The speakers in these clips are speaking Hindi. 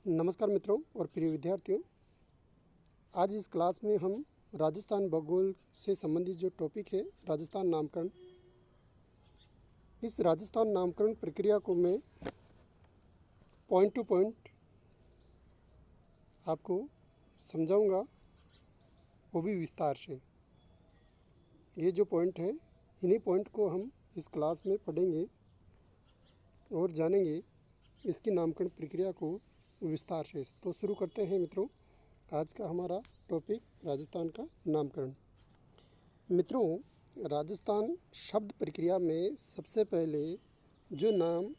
नमस्कार मित्रों और प्रिय विद्यार्थियों। आज इस क्लास में हम राजस्थान भूगोल से संबंधित जो टॉपिक है राजस्थान नामकरण, इस राजस्थान नामकरण प्रक्रिया को मैं पॉइंट टू पॉइंट आपको समझाऊंगा, वो भी विस्तार से। ये जो पॉइंट है, इन्हीं पॉइंट को हम इस क्लास में पढ़ेंगे और जानेंगे इसकी नामकरण प्रक्रिया को विस्तार से। तो शुरू करते हैं मित्रों, आज का हमारा टॉपिक राजस्थान का नामकरण। मित्रों, राजस्थान शब्द प्रक्रिया में सबसे पहले जो नाम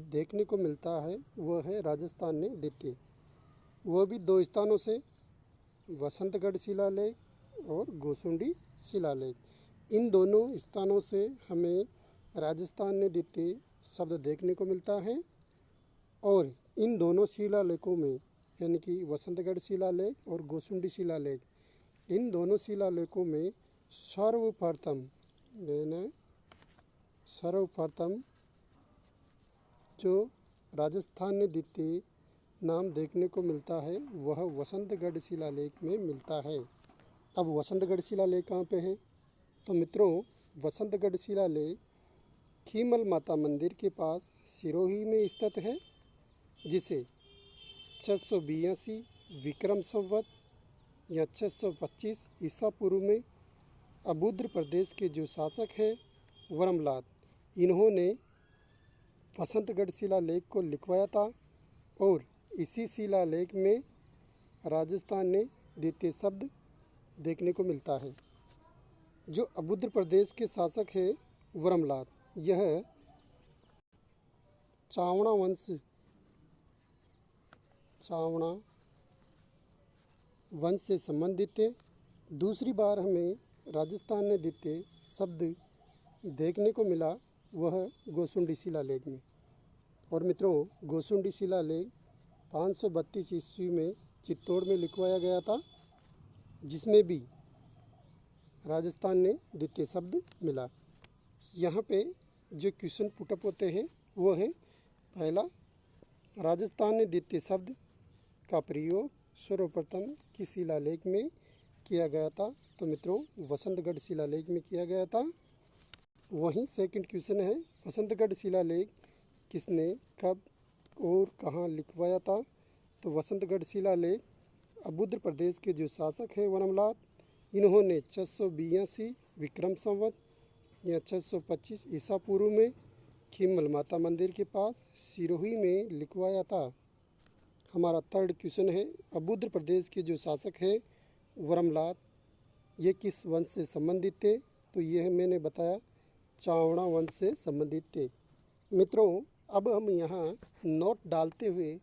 देखने को मिलता है वह है राजस्थान ने द्वितीय। वह भी दो स्थानों से, वसंतगढ़ शिलालेख और गोसुंडी शिलालेख। इन दोनों स्थानों से हमें राजस्थान ने द्वितीय शब्द देखने को मिलता है और इन दोनों शिलालेखों में, यानी कि वसंतगढ़ शिलालेख और गोसुंडी शिलालेख, इन दोनों शिलालेखों में सर्वप्रथम जो राजस्थान ने द्वितीय नाम देखने को मिलता है वह वसंतगढ़ शिलालेख में मिलता है। अब वसंतगढ़ शिलालेख कहाँ पे है? तो मित्रों, वसंतगढ़ शिलालेख खीमल माता मंदिर के पास सिरोही में स्थित है, जिसे 682 विक्रम संवत या 625 ईसा पूर्व में अबुद्र प्रदेश के जो शासक हैं वर्मलाल, इन्होंने वसंतगढ़ शिलालेख को लिखवाया था और इसी शिलालेख में राजस्थान ने द्वितीय शब्द देखने को मिलता है। जो अबुद्र प्रदेश के शासक है वर्मलाल, यह चावड़ा वंश से संबंधित है। दूसरी बार हमें राजस्थान में द्वितीय शब्द देखने को मिला वह गोसुंडी शिलालेख में। और मित्रों, गोसुंडी शिलालेख 532 ईस्वी में चित्तौड़ में लिखवाया गया था, जिसमें भी राजस्थान ने द्वितीय शब्द मिला। यहाँ पे जो क्वेश्चन पुटअप होते हैं वो है, पहला, राजस्थान ने द्वितीय शब्द का प्रयोग सर्वप्रथम किस शिलालेख में किया गया था? तो मित्रों, वसंतगढ़ शिलालेख में किया गया था। वहीं सेकंड क्वेश्चन है, वसंतगढ़ शिलालेख किसने, कब और कहाँ लिखवाया था? तो वसंतगढ़ शिलालेख अबुद्र प्रदेश के जो शासक हैं वर्मलाल, इन्होंने 682 विक्रम संवत या 625 ईसा पूर्व में खीमल माता मंदिर के पास सिरोही में लिखवाया था। हमारा थर्ड क्वेश्चन है, अबुद्र प्रदेश के जो शासक है वर्मलाल, ये किस वंश से संबंधित थे? तो यह मैंने बताया, चावड़ा वंश से संबंधित थे। मित्रों, अब हम यहाँ नोट डालते हुए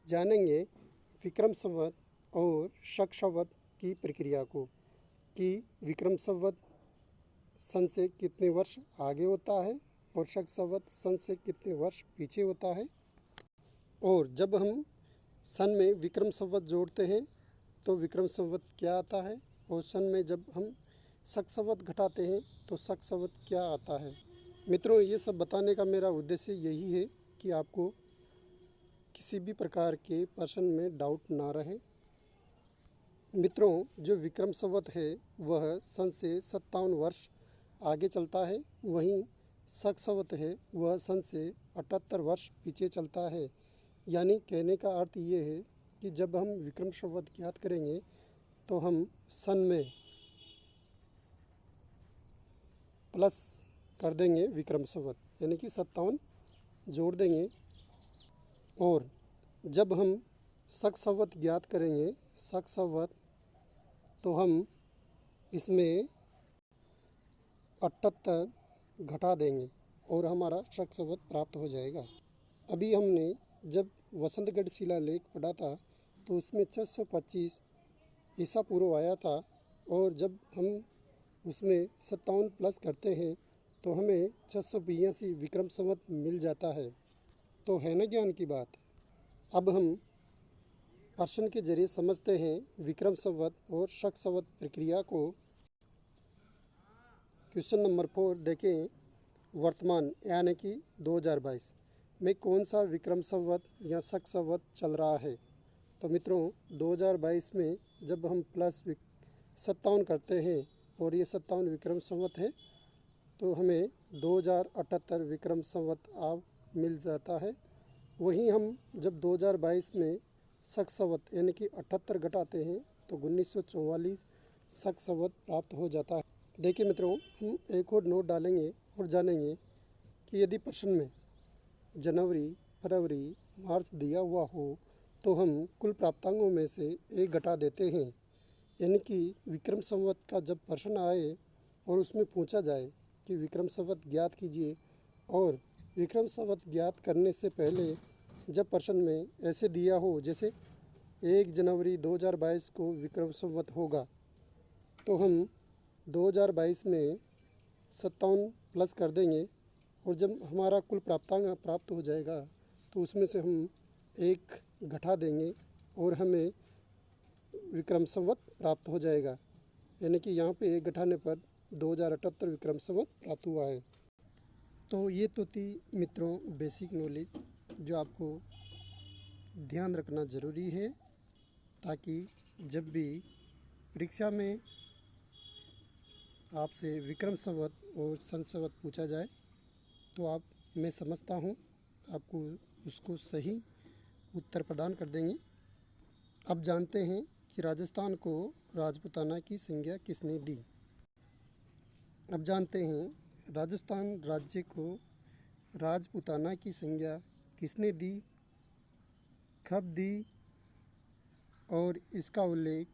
जानेंगे विक्रम संवत और शक संवत की प्रक्रिया को, कि विक्रम संवत सन से कितने वर्ष आगे होता है और शक संवत सन से कितने वर्ष पीछे होता है। और जब हम सन में विक्रम संवत जोड़ते हैं तो विक्रम संवत क्या आता है, और सन में जब हम शक संवत घटाते हैं तो शक संवत क्या आता है। मित्रों, ये सब बताने का मेरा उद्देश्य यही है कि आपको किसी भी प्रकार के प्रश्न में डाउट ना रहे। मित्रों, जो विक्रम संवत है वह सन से 57 वर्ष आगे चलता है, वहीं शक संवत है वह सन से 78 वर्ष पीछे चलता है। यानी कहने का अर्थ ये है कि जब हम विक्रम संवत ज्ञात करेंगे तो हम सन में प्लस कर देंगे विक्रम संवत, यानी कि 57 जोड़ देंगे। और जब हम शक संवत ज्ञात करेंगे, शक संवत, तो हम इसमें 78 घटा देंगे और हमारा शक संवत प्राप्त हो जाएगा। अभी हमने जब वसंतगढ़ शिलालेख पढ़ा था तो उसमें 625 ईसा पूर्व आया था, और जब हम उसमें 57 प्लस करते हैं तो हमें 682 विक्रम संवत मिल जाता है। तो है ना ज्ञान की बात। अब हम प्रश्न के जरिए समझते हैं विक्रम संवत और शक संवत प्रक्रिया को। क्वेश्चन नंबर 4 देखें, वर्तमान यानी कि 2022 में कौन सा विक्रम संवत या शक संवत चल रहा है? तो मित्रों 2022 में जब हम प्लस 57 करते हैं और ये 57 विक्रम संवत है तो हमें 2078 विक्रम संवत आप मिल जाता है। वहीं हम जब 2022 में शक संवत यानी कि 78 घटाते हैं तो 1944 शक संवत प्राप्त हो जाता है। देखिए मित्रों, हम एक और नोट डालेंगे और जानेंगे कि यदि प्रश्न में जनवरी, फरवरी, मार्च दिया हुआ हो तो हम कुल प्राप्तांकों में से एक घटा देते हैं। यानी कि विक्रम संवत का जब प्रश्न आए और उसमें पूछा जाए कि विक्रम संवत ज्ञात कीजिए, और विक्रम संवत ज्ञात करने से पहले जब प्रश्न में ऐसे दिया हो जैसे 1 जनवरी 2022 को विक्रम संवत होगा, तो हम 2022 में 57 प्लस कर देंगे और जब हमारा कुल प्राप्तांक प्राप्त हो जाएगा तो उसमें से हम एक घटा देंगे और हमें विक्रम संवत प्राप्त हो जाएगा। यानी कि यहाँ पे एक घटाने पर 2078 विक्रम संवत प्राप्त हुआ है। तो ये तो थी मित्रों बेसिक नॉलेज जो आपको ध्यान रखना ज़रूरी है, ताकि जब भी परीक्षा में आपसे विक्रम संवत और सन संवत पूछा जाए तो आप, मैं समझता हूँ, आपको उसको सही उत्तर प्रदान कर देंगे। अब जानते हैं कि राजस्थान को राजपूताना की संज्ञा किसने दी। अब जानते हैं राजस्थान राज्य को राजपूताना की संज्ञा किसने दी, कब दी और इसका उल्लेख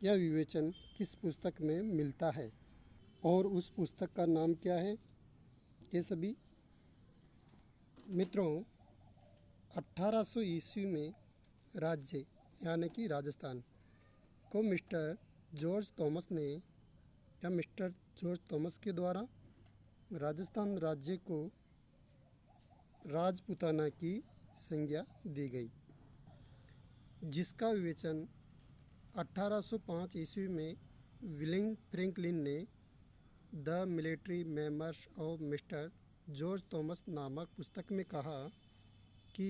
या विवेचन किस पुस्तक में मिलता है और उस पुस्तक का नाम क्या है। ये सभी मित्रों 1800 ईस्वी में राज्य यानी कि राजस्थान को मिस्टर जॉर्ज थॉमस के द्वारा राजस्थान राज्य को राजपूताना की संज्ञा दी गई, जिसका विवेचन 1805 ईस्वी में विलियम फ्रैंकलिन ने the military memoirs of Mister George Thomas नामक पुस्तक में कहा कि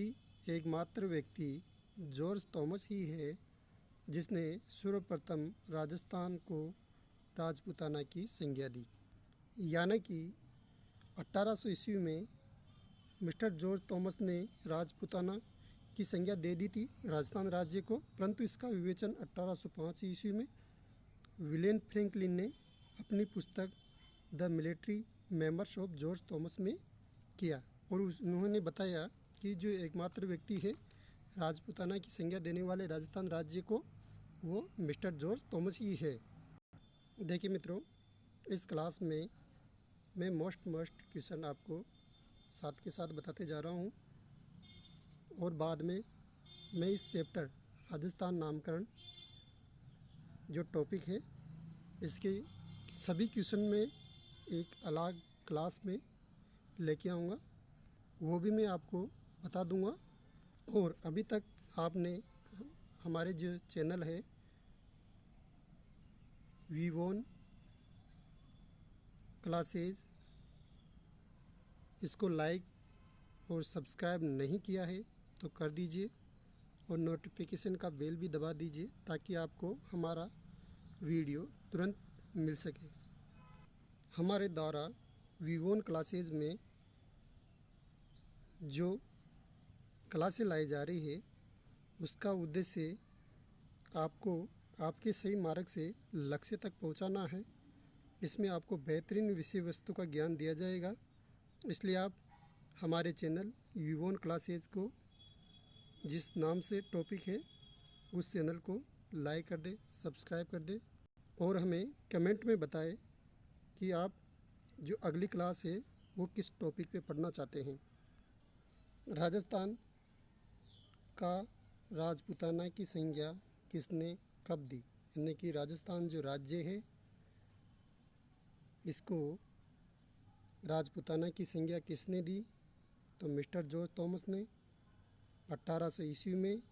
एकमात्र व्यक्ति जॉर्ज थॉमस ही है जिसने सर्वप्रथम राजस्थान को राजपूताना की संज्ञा दी। यानी कि 1800 ईस्वी में मिस्टर जॉर्ज थॉमस ने राजपूताना की संज्ञा दे दी थी राजस्थान राज्य को, परंतु इसका विवेचन 1805 ईस्वी में विलियम फ्रैंकलिन ने अपनी पुस्तक the military memoirs of George Thomas में किया और उन्होंने बताया कि जो एकमात्र व्यक्ति है राजपूताना की संज्ञा देने वाले राजस्थान राज्य को, वो मिस्टर जॉर्ज थॉमस ही है। देखिए मित्रों, इस क्लास में मैं मोस्ट क्वेश्चन आपको साथ के साथ बताते जा रहा हूँ और बाद में मैं इस चैप्टर राजस्थान नामकरण जो टॉपिक है इसके सभी क्वेश्चन में एक अलग क्लास में लेके आऊँगा, वो भी मैं आपको बता दूँगा। और अभी तक आपने हमारे जो चैनल है वीवोन क्लासेज, इसको लाइक और सब्सक्राइब नहीं किया है तो कर दीजिए और नोटिफिकेशन का बेल भी दबा दीजिए ताकि आपको हमारा वीडियो तुरंत मिल सके। हमारे द्वारा वीवोन क्लासेज में जो क्लासें लाई जा रही है उसका उद्देश्य आपको आपके सही मार्ग से लक्ष्य तक पहुंचाना है। इसमें आपको बेहतरीन विषय वस्तु का ज्ञान दिया जाएगा, इसलिए आप हमारे चैनल वीवोन क्लासेज को जिस नाम से टॉपिक है उस चैनल को लाइक कर दे, सब्सक्राइब कर दे और हमें कमेंट में बताएं कि आप जो अगली क्लास है वो किस टॉपिक पे पढ़ना चाहते हैं। राजस्थान का राजपूताना की संज्ञा किसने कब दी, यानी कि राजस्थान जो राज्य है इसको राजपूताना की संज्ञा किसने दी, तो मिस्टर जॉर्ज थॉमस ने 1800 ईस्वी में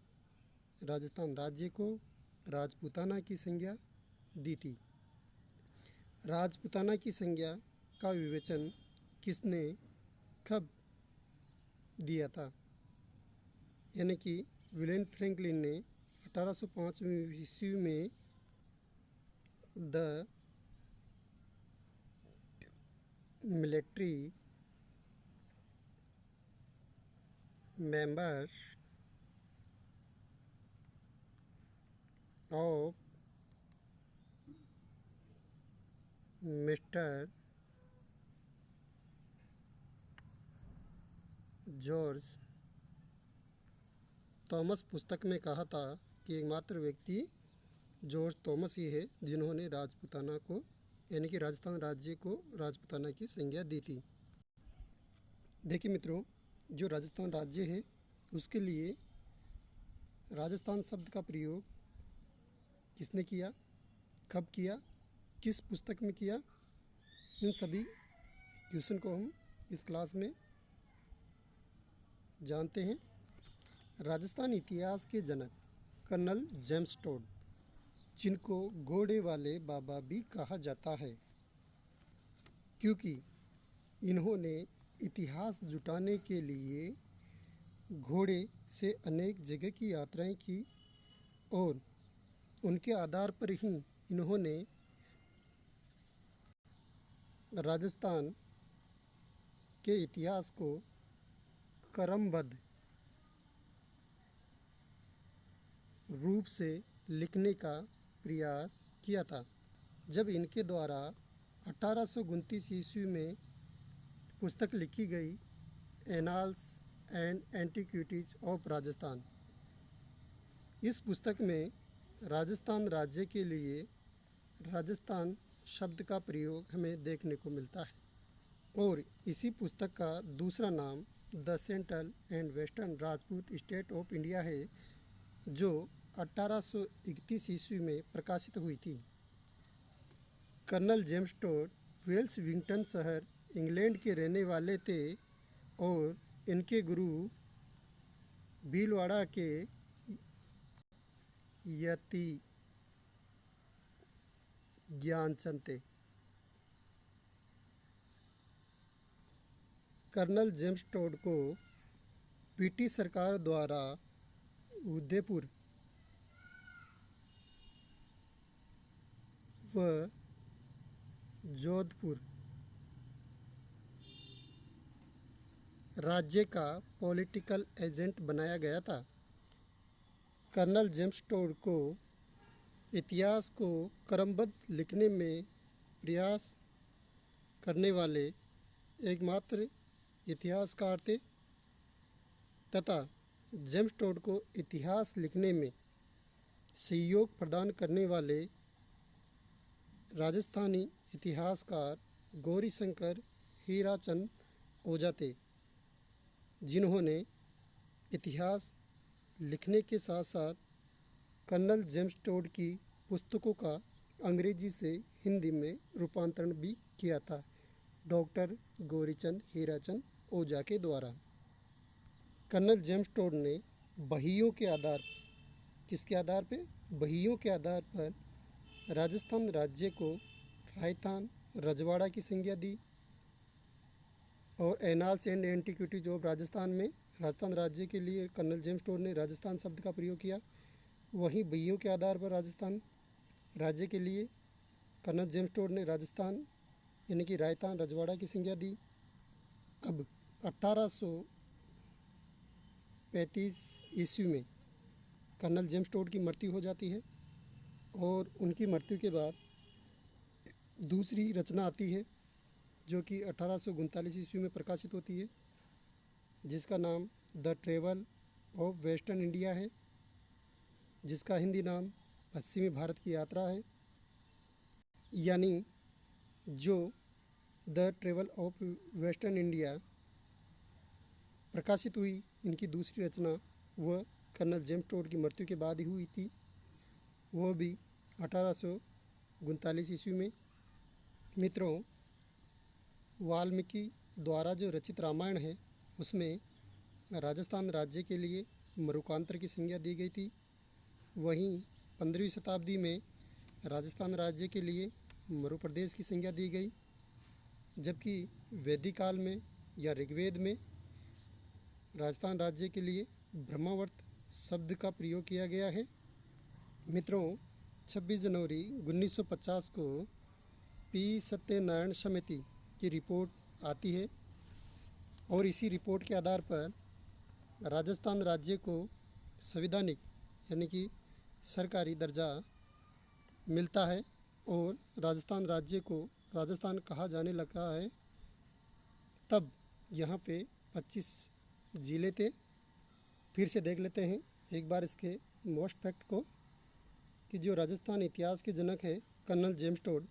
राजस्थान राज्य को राजपूताना की संज्ञा दी थी। राजपूताना की संज्ञा का विवेचन किसने कब दिया था, यानी कि विलियम फ्रैंकलिन ने 1805 ईस्वी में the military members of mister George Thomas पुस्तक में कहा था कि एकमात्र व्यक्ति जॉर्ज थॉमस ही है जिन्होंने राजपूताना को यानी कि राजस्थान राज्य को राजपूताना की संज्ञा दी थी। देखिए मित्रों, जो राजस्थान राज्य है उसके लिए राजस्थान शब्द का प्रयोग किसने किया, कब किया, किस पुस्तक में किया, इन सभी क्वेश्चन को हम इस क्लास में जानते हैं। राजस्थान इतिहास के जनक कर्नल जेम्स टोड, जिनको घोड़े वाले बाबा भी कहा जाता है, क्योंकि इन्होंने इतिहास जुटाने के लिए घोड़े से अनेक जगह की यात्राएं की और उनके आधार पर ही इन्होंने राजस्थान के इतिहास को क्रमबद्ध रूप से लिखने का प्रयास किया था। जब इनके द्वारा 1829 ईस्वी में पुस्तक लिखी गई annals and antiquities of Rajasthan, इस पुस्तक में राजस्थान राज्य के लिए राजस्थान शब्द का प्रयोग हमें देखने को मिलता है और इसी पुस्तक का दूसरा नाम the central and western Rajput state of India है, जो 1831 ईस्वी में प्रकाशित हुई थी। कर्नल जेम्स टोड वेल्स विंगटन शहर इंग्लैंड के रहने वाले थे और इनके गुरु भीलवाड़ा के यति ज्ञानचंद थे। कर्नल जेम्स टोड को ब्रिटिश सरकार द्वारा उदयपुर व जोधपुर राज्य का पॉलिटिकल एजेंट बनाया गया था। कर्नल जेम्स टोड को इतिहास को क्रमबद्ध लिखने में प्रयास करने वाले एकमात्र इतिहासकार थे तथा जेम्स टोड को इतिहास लिखने में सहयोग प्रदान करने वाले राजस्थानी इतिहासकार गौरीशंकर हीराचंद ओझा थे, जिन्होंने इतिहास लिखने के साथ साथ कर्नल जेम्स टोड की पुस्तकों का अंग्रेजी से हिंदी में रूपांतरण भी किया था डॉक्टर गौरीचंद हीराचंद ओझा के द्वारा। कर्नल जेम्स टोड ने बहियों के आधार किसके आधार पे बहियों के आधार पर राजस्थान राज्य को राजस्थान रजवाड़ा की संज्ञा दी और annals and antiquities of Rajasthan में राजस्थान राज्य के लिए कर्नल जेम्स टोड ने राजस्थान शब्द का प्रयोग किया। वहीं बहियों के आधार पर राजस्थान राज्य के लिए कर्नल जेम्स टोड ने राजस्थान यानी कि राजस्थान रजवाड़ा की संज्ञा दी। अब 1835 ईस्वी में कर्नल जेम्स टोड की मृत्यु हो जाती है और उनकी मृत्यु के बाद दूसरी रचना आती है जो कि 1839 ईस्वी में प्रकाशित होती है, जिसका नाम the travel of western India है, जिसका हिंदी नाम पश्चिमी भारत की यात्रा है। यानी जो the travel of western India प्रकाशित हुई, इनकी दूसरी रचना वह कर्नल जेम्स टोड की मृत्यु के बाद ही हुई थी, वह भी 1839 ईस्वी में। मित्रों, वाल्मीकि द्वारा जो रचित रामायण है उसमें राजस्थान राज्य के लिए मरुकांतर की संज्ञा दी गई थी। वहीं 15वीं शताब्दी में राजस्थान राज्य के लिए मरु प्रदेश की संज्ञा दी गई, जबकि वैदिक काल में या ऋग्वेद में राजस्थान राज्य के लिए ब्रह्मावर्त शब्द का प्रयोग किया गया है। मित्रों, 26 जनवरी 1950 को पी सत्यनारायण समिति की रिपोर्ट आती है और इसी रिपोर्ट के आधार पर राजस्थान राज्य को संवैधानिक यानी कि सरकारी दर्जा मिलता है और राजस्थान राज्य को राजस्थान कहा जाने लगा है। तब यहाँ पे 25 ज़िले थे। फिर से देख लेते हैं एक बार इसके मोस्ट फैक्ट को कि जो राजस्थान इतिहास के जनक है कर्नल जेम्स टोड,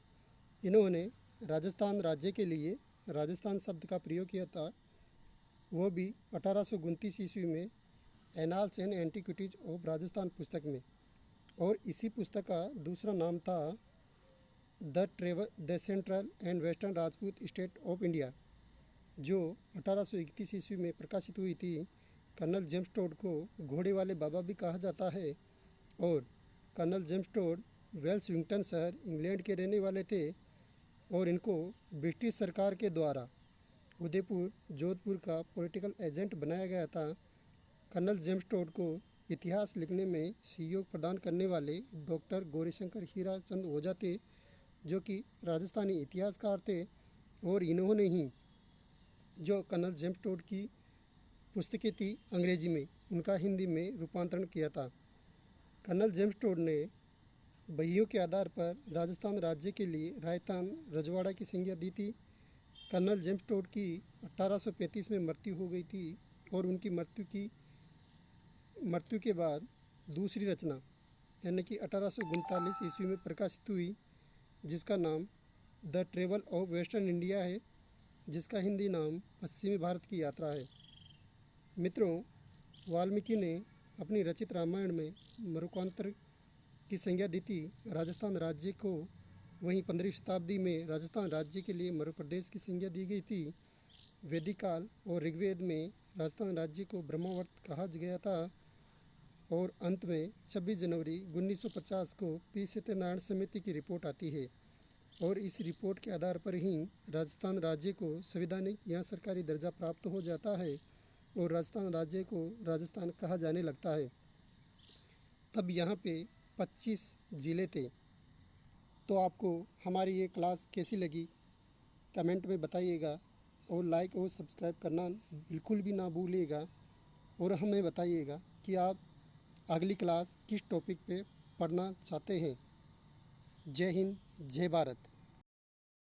इन्होंने राजस्थान राज्य के लिए राजस्थान शब्द का प्रयोग किया था, वो भी 1829 ईस्वी में annals and antiquities of Rajasthan पुस्तक में। और इसी पुस्तक का दूसरा नाम था the central and western Rajput state of India, जो 1831 ईस्वी में प्रकाशित हुई थी। कर्नल जेम्स टोड को घोड़े वाले बाबा भी कहा जाता है और कर्नल जेम्स टोड वेल्स विंगटन शहर इंग्लैंड के रहने वाले थे और इनको ब्रिटिश सरकार के द्वारा उदयपुर जोधपुर का पॉलिटिकल एजेंट बनाया गया था। कर्नल जेम्स टोड को इतिहास लिखने में सहयोग प्रदान करने वाले डॉक्टर गौरीशंकर हीराचंद ओझा थे, जो कि राजस्थानी इतिहासकार थे और इन्होंने ही जो कर्नल जेम्स टोड की पुस्तकें थी अंग्रेजी में, उनका हिंदी में रूपांतरण किया था। कर्नल जेम्स टोड ने बहियों के आधार पर राजस्थान राज्य के लिए राजस्थान रजवाड़ा की संज्ञा दी थी। कर्नल जेम्स टोड की 1835 में मृत्यु हो गई थी और उनकी मृत्यु के बाद दूसरी रचना यानी कि 1839 ईस्वी में प्रकाशित हुई, जिसका नाम the travel of western India है, जिसका हिंदी नाम पश्चिमी भारत की यात्रा है। मित्रों, वाल्मीकि ने अपनी रचित रामायण में मरुकांतर की संज्ञा दी थी राजस्थान राज्य को। वहीं 15वीं शताब्दी में राजस्थान राज्य के लिए मरु प्रदेश की संज्ञा दी गई थी। वैदिक काल और ऋग्वेद में राजस्थान राज्य को ब्रह्मावर्त कहा गया था और अंत में 26 जनवरी 1950 को पी सत्यनारायण समिति की रिपोर्ट आती है और इस रिपोर्ट के आधार पर ही राजस्थान राज्य को संवैधानिक या सरकारी दर्जा प्राप्त हो जाता है और राजस्थान राज्य को राजस्थान कहा जाने लगता है। तब यहाँ पे 25 ज़िले थे। तो आपको हमारी ये क्लास कैसी लगी कमेंट में बताइएगा और लाइक और सब्सक्राइब करना बिल्कुल भी ना भूलिएगा और हमें बताइएगा कि आप अगली क्लास किस टॉपिक पे पढ़ना चाहते हैं। जय हिंद, जय भारत।